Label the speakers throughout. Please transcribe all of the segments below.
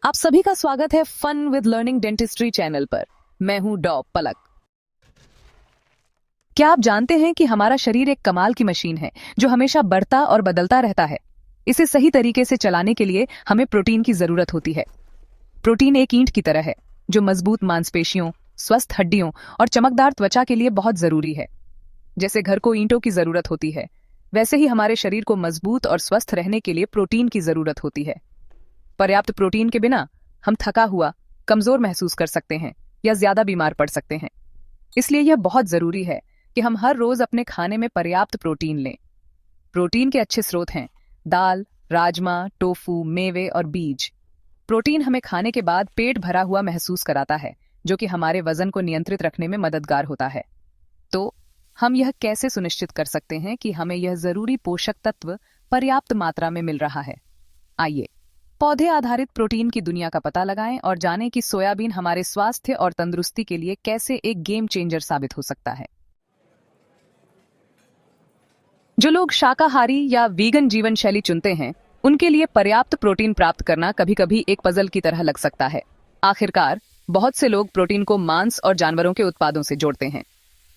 Speaker 1: आप सभी का स्वागत है fun with learning dentistry channel पर। मैं हूं डॉ पलक। क्या आप जानते हैं कि हमारा शरीर एक कमाल की मशीन है जो हमेशा बढ़ता और बदलता रहता है। इसे सही तरीके से चलाने के लिए हमें प्रोटीन की जरूरत होती है। प्रोटीन एक ईंट की तरह है जो मजबूत मांसपेशियों, स्वस्थ हड्डियों और चमकदार त्वचा के लिए बहुत जरूरी है। जैसे घर को ईंटों की जरूरत होती है, वैसे ही हमारे शरीर को मजबूत और स्वस्थ रहने के लिए प्रोटीन की जरूरत होती है। पर्याप्त प्रोटीन के बिना हम थका हुआ, कमजोर महसूस कर सकते हैं या ज्यादा बीमार पड़ सकते हैं। इसलिए यह बहुत जरूरी है कि हम हर रोज अपने खाने में पर्याप्त प्रोटीन लें। प्रोटीन के अच्छे स्रोत हैं दाल, राजमा, टोफू, मेवे और बीज। प्रोटीन हमें खाने के बाद पेट भरा हुआ महसूस कराता है, जो कि हमारे वजन को नियंत्रित रखने में मददगार होता है। तो हम यह कैसे सुनिश्चित कर सकते हैं कि हमें यह जरूरी पोषक तत्व पर्याप्त मात्रा में मिल रहा है? आइए पौधे आधारित प्रोटीन की दुनिया का पता लगाएं और जानें कि सोयाबीन हमारे स्वास्थ्य और तंदुरुस्ती के लिए कैसे एक गेम चेंजर साबित हो सकता है। जो लोग शाकाहारी या वीगन जीवन शैली चुनते हैं, उनके लिए पर्याप्त प्रोटीन प्राप्त करना कभी-कभी एक पजल की तरह लग सकता है। आखिरकार बहुत से लोग प्रोटीन को मांस और जानवरों के उत्पादों से जोड़ते हैं,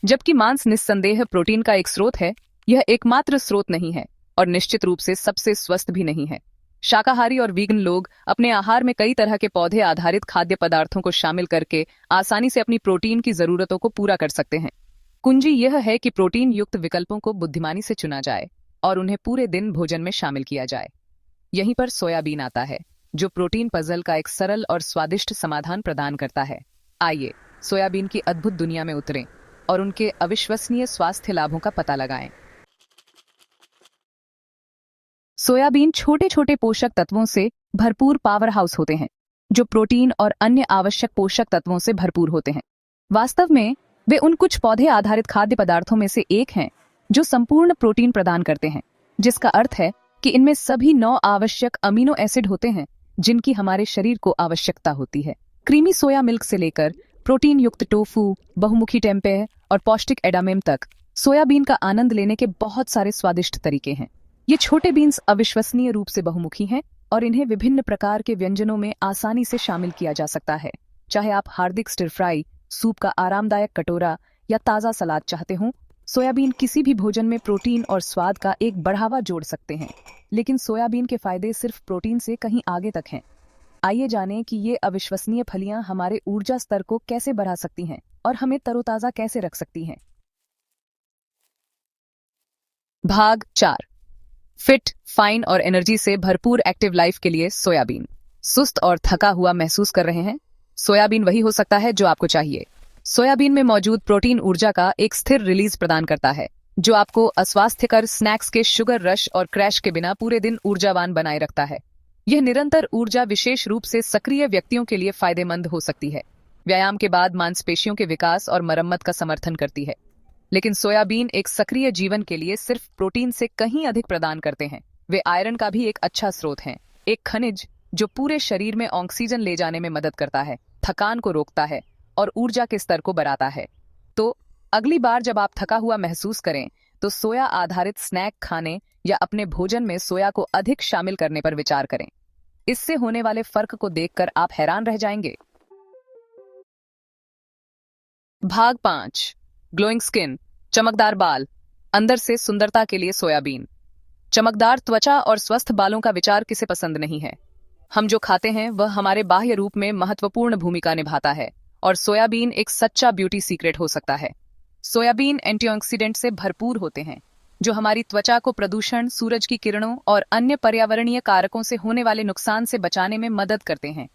Speaker 1: जबकि मांस निस्संदेह प्रोटीन का एक स्रोत है। यह एकमात्र स्रोत नहीं है और निश्चित रूप से सबसे स्वस्थ भी नहीं है। शाकाहारी और वीगन लोग अपने आहार में कई तरह के पौधे आधारित खाद्य पदार्थों को शामिल करके आसानी से अपनी प्रोटीन की जरूरतों को पूरा कर सकते हैं। कुंजी यह है कि प्रोटीन युक्त विकल्पों को बुद्धिमानी से चुना जाए और उन्हें पूरे दिन भोजन में शामिल किया जाए। यहीं पर सोयाबीन आता है, जो प्रोटीन पजल का एक सरल और स्वादिष्ट समाधान प्रदान करता है। आइए सोयाबीन की अद्भुत दुनिया में उतरें और उनके अविश्वसनीय स्वास्थ्य लाभों का पता लगाएं। सोयाबीन छोटे छोटे पोषक तत्वों से भरपूर पावर हाउस होते हैं, जो प्रोटीन और अन्य आवश्यक पोषक तत्वों से भरपूर होते हैं। वास्तव में वे उन कुछ पौधे आधारित खाद्य पदार्थों में से एक हैं जो संपूर्ण प्रोटीन प्रदान करते हैं, जिसका अर्थ है कि इनमें सभी 9 आवश्यक अमीनो एसिड होते हैं जिनकी हमारे शरीर को आवश्यकता होती है। क्रीमी सोया मिल्क से लेकर प्रोटीन युक्त टोफू, बहुमुखी टेम्पेह और पौष्टिक एडामेम तक सोयाबीन का आनंद लेने के बहुत सारे स्वादिष्ट तरीके हैं। ये छोटे बीन्स अविश्वसनीय रूप से बहुमुखी हैं और इन्हें विभिन्न प्रकार के व्यंजनों में आसानी से शामिल किया जा सकता है। चाहे आप हार्दिक स्टिर फ्राई, सूप का आरामदायक कटोरा या ताज़ा सलाद चाहते हों, सोयाबीन किसी भी भोजन में प्रोटीन और स्वाद का एक बढ़ावा जोड़ सकते हैं। लेकिन सोयाबीन के फायदे सिर्फ प्रोटीन से कहीं आगे तक हैं। आइए जानें कि ये अविश्वसनीय फलियां हमारे ऊर्जा स्तर को कैसे बढ़ा सकती हैं और हमें तरोताज़ा कैसे रख सकती हैं। भाग 4, फिट, फाइन और एनर्जी से भरपूर एक्टिव लाइफ के लिए सोयाबीन। सुस्त और थका हुआ महसूस कर रहे हैं? सोयाबीन वही हो सकता है जो आपको चाहिए। सोयाबीन में मौजूद प्रोटीन ऊर्जा का एक स्थिर रिलीज प्रदान करता है, जो आपको अस्वास्थ्यकर स्नैक्स के शुगर रश और क्रैश के बिना पूरे दिन ऊर्जावान बनाए रखता है। यह निरंतर ऊर्जा विशेष रूप से सक्रिय व्यक्तियों के लिए फायदेमंद हो सकती है। व्यायाम के बाद मांसपेशियों के विकास और मरम्मत का समर्थन करती है। लेकिन सोयाबीन एक सक्रिय जीवन के लिए सिर्फ प्रोटीन से कहीं अधिक प्रदान करते हैं। वे आयरन का भी एक अच्छा स्रोत हैं, एक खनिज जो पूरे शरीर में ऑक्सीजन ले जाने में मदद करता है, थकान को रोकता है और ऊर्जा के स्तर को बढ़ाता है। तो अगली बार जब आप थका हुआ महसूस करें, तो सोया आधारित स्नैक खाने या अपने भोजन में सोया को अधिक शामिल करने पर विचार करें। इससे होने वाले फर्क को देखकर आप हैरान रह जाएंगे। भाग 5, ग्लोइंग स्किन, चमकदार बाल, अंदर से सुंदरता के लिए सोयाबीन। चमकदार त्वचा और स्वस्थ बालों का विचार किसे पसंद नहीं है। हम जो खाते हैं वह हमारे बाह्य रूप में महत्वपूर्ण भूमिका निभाता है और सोयाबीन एक सच्चा ब्यूटी सीक्रेट हो सकता है। सोयाबीन एंटीऑक्सीडेंट से भरपूर होते हैं, जो हमारी त्वचा को प्रदूषण, सूरज की किरणों और अन्य पर्यावरणीय कारकों से होने वाले नुकसान से बचाने में मदद करते हैं।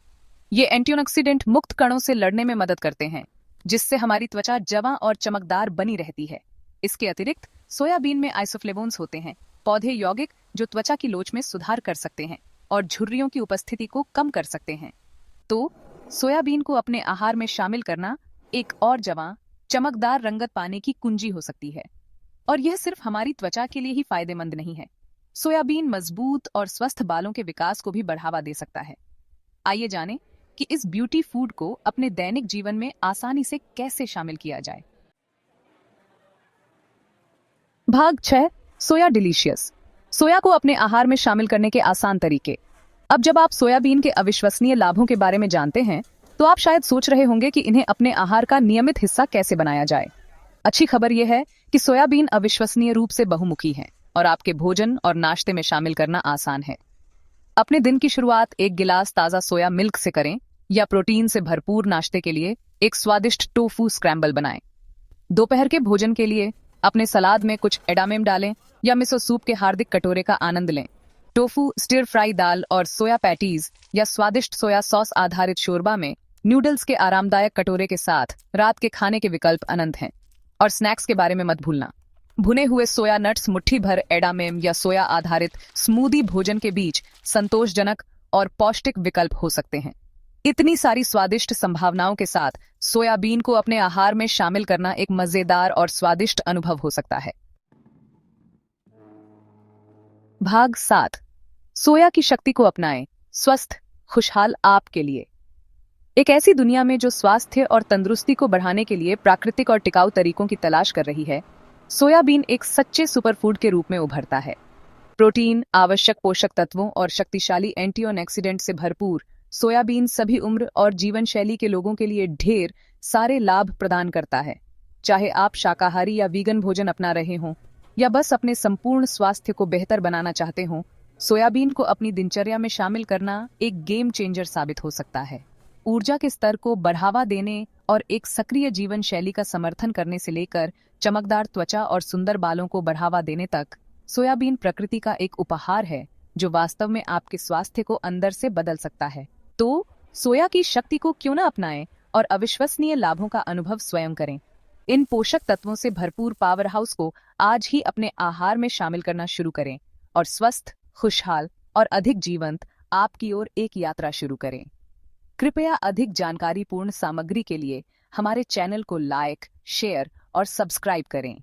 Speaker 1: ये एंटीऑक्सीडेंट मुक्त कणों से लड़ने में मदद करते हैं, जिससे हमारी त्वचा जवां और चमकदार बनी रहती है। इसके अतिरिक्त सोयाबीन में आइसोफ्लेवोन्स होते हैं, पौधे यौगिक जो त्वचा की लोच में सुधार कर सकते हैं और झुर्रियों की उपस्थिति को कम कर सकते हैं। तो सोयाबीन को अपने आहार में शामिल करना एक और जवां, चमकदार रंगत पाने की कुंजी हो सकती है। और यह सिर्फ हमारी त्वचा के लिए ही फायदेमंद नहीं है। सोयाबीन मजबूत और स्वस्थ बालों के विकास को भी बढ़ावा दे सकता है। आइए जानें कि इस ब्यूटी फूड को अपने दैनिक जीवन में आसानी से कैसे शामिल किया जाए। भाग 6, सोया डिलीशियस, सोया को अपने आहार में शामिल करने के आसान तरीके। अब जब आप सोयाबीन के अविश्वसनीय लाभों के बारे में जानते हैं, तो आप शायद सोच रहे होंगे कि इन्हें अपने आहार का नियमित हिस्सा कैसे बनाया जाए। अच्छी खबर यह है कि सोयाबीन अविश्वसनीय रूप से बहुमुखी है और आपके भोजन और नाश्ते में शामिल करना आसान है। अपने दिन की शुरुआत एक गिलास ताज़ा सोया मिल्क से करें या प्रोटीन से भरपूर नाश्ते के लिए एक स्वादिष्ट टोफू स्क्रैम्बल बनाएं। दोपहर के भोजन के लिए अपने सलाद में कुछ एडामेम डालें या मिसो सूप के हार्दिक कटोरे का आनंद लें। टोफू, स्टिर फ्राई दाल और सोया पैटीज या स्वादिष्ट सोया सॉस आधारित शोरबा में नूडल्स के आरामदायक कटोरे के साथ रात के खाने के विकल्प अनंत हैं। और स्नैक्स के बारे में मत भूलना, भुने हुए सोया नट्स, मुट्ठी भर एडामेम या सोया आधारित स्मूदी भोजन के बीच संतोषजनक और पौष्टिक विकल्प हो सकते हैं। इतनी सारी स्वादिष्ट संभावनाओं के साथ सोयाबीन को अपने आहार में शामिल करना एक मजेदार और स्वादिष्ट अनुभव हो सकता है। भाग 7, सोया की शक्ति को अपनाएं, स्वस्थ खुशहाल आपके लिए। एक ऐसी दुनिया में जो स्वास्थ्य और तंदुरुस्ती को बढ़ाने के लिए प्राकृतिक और टिकाऊ तरीकों की तलाश कर रही है, सोयाबीन एक सच्चे सुपरफूड के रूप में उभरता है। प्रोटीन, आवश्यक पोषक तत्वों और शक्तिशाली एंटीऑक्सीडेंट से भरपूर सोयाबीन सभी उम्र और जीवन शैली के लोगों के लिए ढेर सारे लाभ प्रदान करता है। चाहे आप शाकाहारी या वीगन भोजन अपना रहे हों या बस अपने संपूर्ण स्वास्थ्य को बेहतर बनाना चाहते हों, सोयाबीन को अपनी दिनचर्या में शामिल करना एक गेम चेंजर साबित हो सकता है। ऊर्जा के स्तर को बढ़ावा देने और एक सक्रिय जीवन शैली का समर्थन करने से लेकर चमकदार त्वचा और सुंदर बालों को बढ़ावा देने तक, सोयाबीन प्रकृति का एक उपहार है जो वास्तव में आपके स्वास्थ्य को अंदर से बदल सकता है। तो सोया की शक्ति को क्यों न अपनाएं और अविश्वसनीय लाभों का अनुभव स्वयं करें। इन पोषक तत्वों से भरपूर पावर हाउस को आज ही अपने आहार में शामिल करना शुरू करें और स्वस्थ, खुशहाल और अधिक जीवंत आपकी ओर एक यात्रा शुरू करें। कृपया अधिक जानकारीपूर्ण सामग्री के लिए हमारे चैनल को लाइक, शेयर और सब्सक्राइब करें।